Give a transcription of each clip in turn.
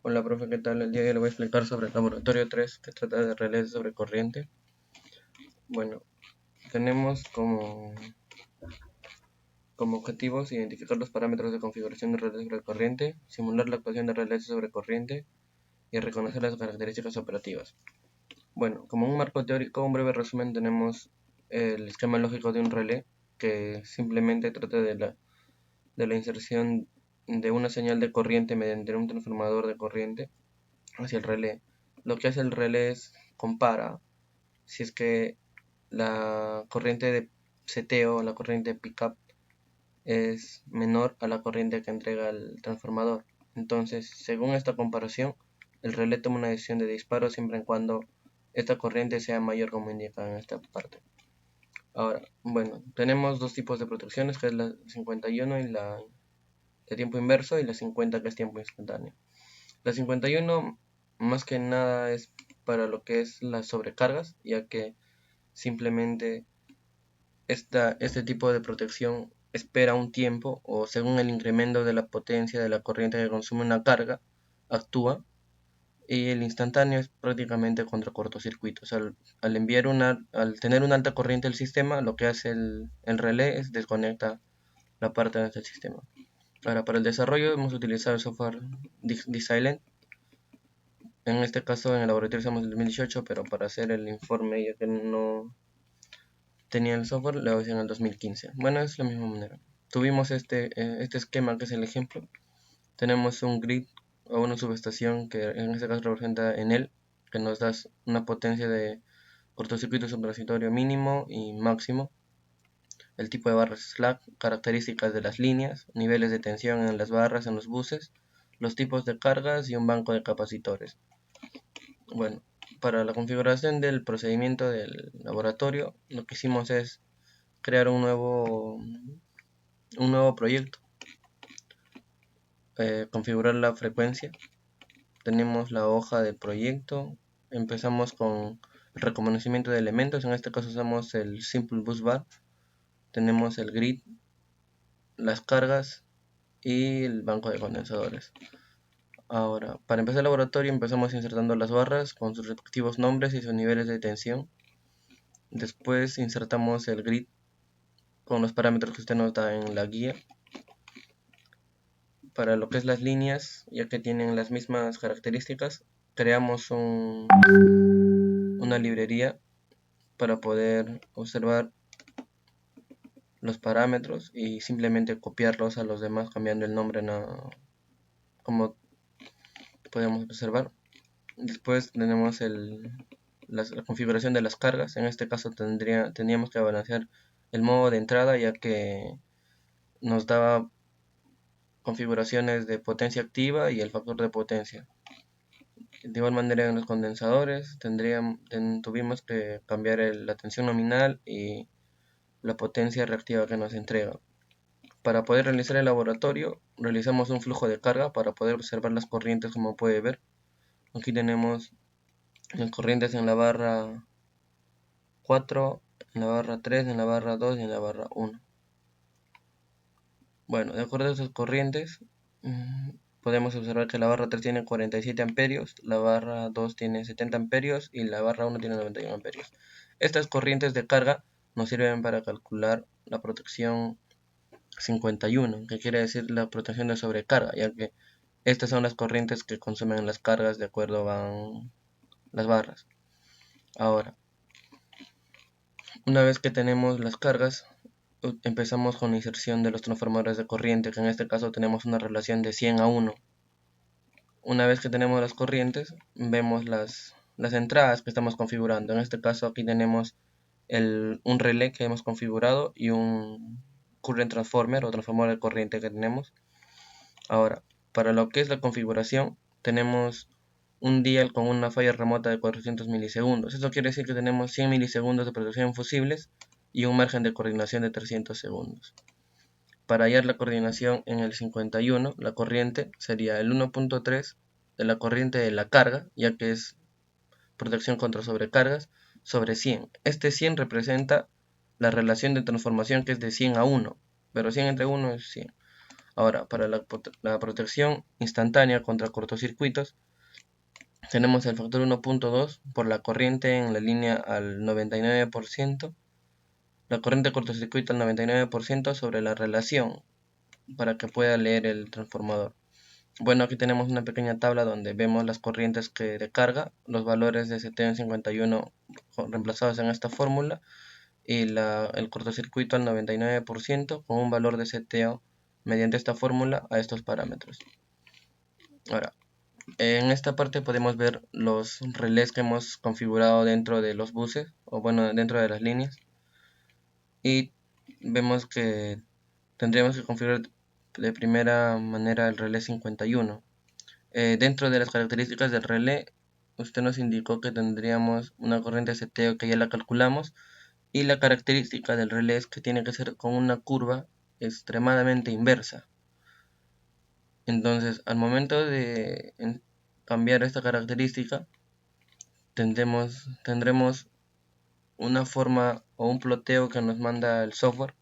Hola, profe, ¿qué tal? El día de hoy le voy a explicar sobre el laboratorio 3 que trata de relés sobre corriente. Bueno, tenemos como objetivos identificar los parámetros de configuración de relés sobre corriente, simular la actuación de relés sobre corriente y reconocer las características operativas. Bueno, como un marco teórico, un breve resumen, tenemos el esquema lógico de un relé que simplemente trata de la inserción de una señal de corriente mediante un transformador de corriente hacia el relé. Lo que hace el relé es compara si es que la corriente de seteo, la corriente pickup, es menor a la corriente que entrega el transformador. Entonces, según esta comparación, el relé toma una decisión de disparo siempre y cuando esta corriente sea mayor como indica en esta parte. Ahora, bueno, tenemos dos tipos de protecciones, que es la 51 y la de tiempo inverso y la 50 que es tiempo instantáneo. La 51 más que nada es para lo que es las sobrecargas, ya que simplemente este tipo de protección espera un tiempo o según el incremento de la potencia de la corriente que consume una carga, actúa, y el instantáneo es prácticamente contra cortocircuitos. Al tener una alta corriente del sistema, lo que hace el relé es desconecta la parte de este sistema. Ahora, para el desarrollo hemos utilizado el software DSilent. En este caso en el laboratorio usamos el 2018, pero para hacer el informe, ya que no tenía el software, lo hice en el 2015. Bueno, es la misma manera. Tuvimos este esquema que es el ejemplo. Tenemos un grid o una subestación que en este caso representa en él, que nos da una potencia de cortocircuito transitorio mínimo y máximo, el tipo de barras slack, características de las líneas, niveles de tensión en las barras en los buses, los tipos de cargas y un banco de capacitores. Bueno, para la configuración del procedimiento del laboratorio, lo que hicimos es crear un nuevo proyecto, configurar la frecuencia. Tenemos la hoja del proyecto, empezamos con el reconocimiento de elementos, en este caso usamos el Simple Bus Bar, tenemos el grid, las cargas y el banco de condensadores. Ahora, para empezar el laboratorio empezamos insertando las barras con sus respectivos nombres y sus niveles de tensión. Después insertamos el grid con los parámetros que usted nos da en la guía. Para lo que es las líneas, ya que tienen las mismas características, creamos una librería para poder observar los parámetros y simplemente copiarlos a los demás cambiando el nombre, como podemos observar. Después tenemos la configuración de las cargas. En este caso tendríamos que balancear el modo de entrada, ya que nos daba configuraciones de potencia activa y el factor de potencia. De igual manera en los condensadores tuvimos que cambiar la tensión nominal y la potencia reactiva que nos entrega. Para poder realizar el laboratorio, realizamos un flujo de carga para poder observar las corrientes, como puede ver. Aquí tenemos las corrientes en la barra 4, en la barra 3, en la barra 2 y en la barra 1. Bueno, de acuerdo a esas corrientes, podemos observar que la barra 3 tiene 47 amperios, la barra 2 tiene 70 amperios y la barra 1 tiene 91 amperios. Estas corrientes de carga nos sirven para calcular la protección 51, que quiere decir la protección de sobrecarga, ya que estas son las corrientes que consumen las cargas de acuerdo van las barras. Ahora, una vez que tenemos las cargas, empezamos con la inserción de los transformadores de corriente, que en este caso tenemos una relación de 100 a 1. Una vez que tenemos las corrientes, vemos las entradas que estamos configurando. En este caso aquí tenemos un relé que hemos configurado y un current transformer o transformador de corriente que tenemos. Ahora, para lo que es la configuración, tenemos un dial con una falla remota de 400 milisegundos. Eso quiere decir que tenemos 100 milisegundos de protección fusibles y un margen de coordinación de 300 segundos. Para hallar la coordinación en el 51, la corriente sería el 1.3 de la corriente de la carga, ya que es protección contra sobrecargas, sobre 100. Este 100 representa la relación de transformación, que es de 100 a 1, pero 100 entre 1 es 100. Ahora, para la protección instantánea contra cortocircuitos, tenemos el factor 1.2 por la corriente en la línea al 99%, la corriente de cortocircuito al 99% sobre la relación para que pueda leer el transformador. Bueno, aquí tenemos una pequeña tabla donde vemos las corrientes de carga, los valores de seteo en 51 reemplazados en esta fórmula y el cortocircuito al 99% con un valor de seteo mediante esta fórmula a estos parámetros. Ahora, en esta parte podemos ver los relés que hemos configurado dentro de los buses, o bueno, dentro de las líneas, y vemos que tendríamos que configurar de primera manera el relé 51. Dentro de las características del relé, usted nos indicó que tendríamos una corriente de seteo que ya la calculamos, y la característica del relé es que tiene que ser con una curva extremadamente inversa. Entonces, al momento de cambiar esta característica, tendremos una forma o un ploteo que nos manda el software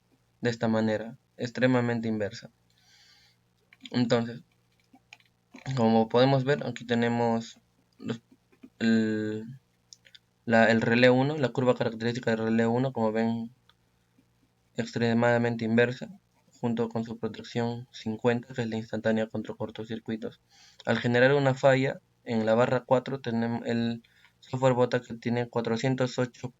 de esta manera, extremadamente inversa. Entonces, como podemos ver, aquí tenemos el relé 1, la curva característica del relé 1, como ven, extremadamente inversa, junto con su protección 50, que es la instantánea contra cortocircuitos. Al generar una falla en la barra 4, el software bota que tiene 408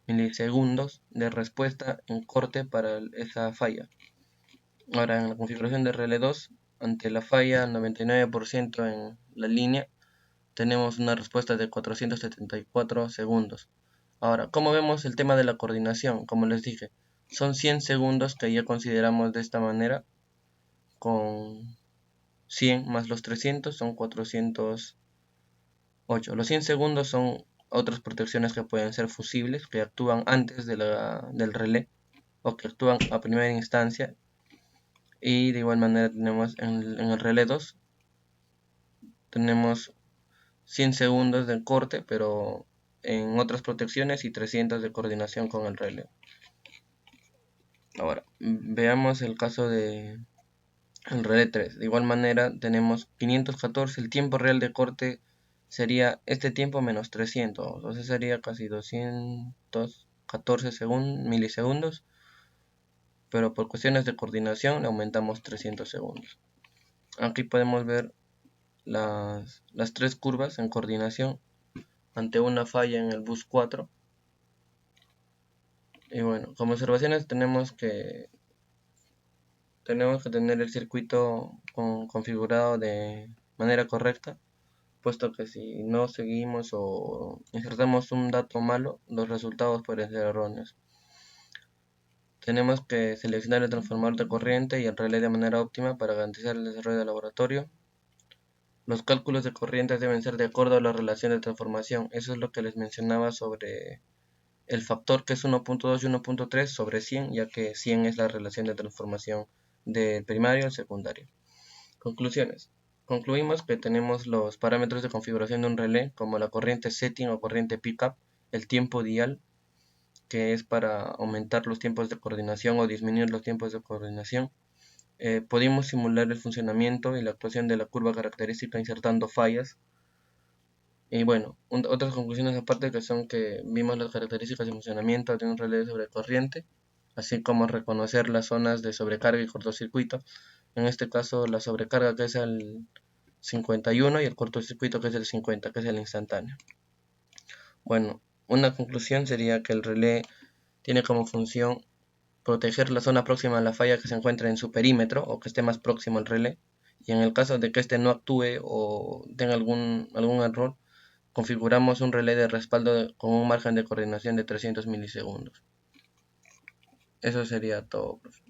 milisegundos de respuesta en corte para esa falla. Ahora, en la configuración de relé 2, ante la falla al 99% en la línea, tenemos una respuesta de 474 segundos. Ahora, ¿cómo vemos el tema de la coordinación? Como les dije, son 100 segundos que ya consideramos de esta manera, con 100 más los 300 son 408. Los 100 segundos son otras protecciones que pueden ser fusibles, que actúan antes del relé o que actúan a primera instancia. Y de igual manera tenemos en el relé 2, tenemos 100 segundos de corte, pero en otras protecciones, y 300 de coordinación con el relé. Ahora, veamos el caso de el relé 3. De igual manera tenemos 514, el tiempo real de corte sería este tiempo menos 300, o sea, sería casi 214 milisegundos, pero por cuestiones de coordinación le aumentamos 300 segundos. Aquí podemos ver las tres curvas en coordinación ante una falla en el bus 4. Y bueno, como observaciones tenemos que tener el circuito configurado de manera correcta, puesto que si no seguimos o insertamos un dato malo, los resultados pueden ser erróneos. Tenemos que seleccionar el transformador de corriente y el relé de manera óptima para garantizar el desarrollo del laboratorio. Los cálculos de corrientes deben ser de acuerdo a la relación de transformación. Eso es lo que les mencionaba sobre el factor, que es 1.2 y 1.3 sobre 100, ya que 100 es la relación de transformación del primario al secundario. Conclusiones. Concluimos que tenemos los parámetros de configuración de un relé, como la corriente setting o corriente pickup, el tiempo dial, que es para aumentar los tiempos de coordinación o disminuir los tiempos de coordinación. Pudimos simular el funcionamiento y la actuación de la curva característica insertando fallas. Y bueno, otras conclusiones aparte que son que vimos las características de funcionamiento de un relé de sobrecorriente, así como reconocer las zonas de sobrecarga y cortocircuito. En este caso la sobrecarga, que es el 51, y el cortocircuito, que es el 50, que es el instantáneo. Bueno, una conclusión sería que el relé tiene como función proteger la zona próxima a la falla que se encuentra en su perímetro o que esté más próximo al relé, y en el caso de que éste no actúe o tenga algún error, configuramos un relé de respaldo con un margen de coordinación de 300 milisegundos. Eso sería todo, profe.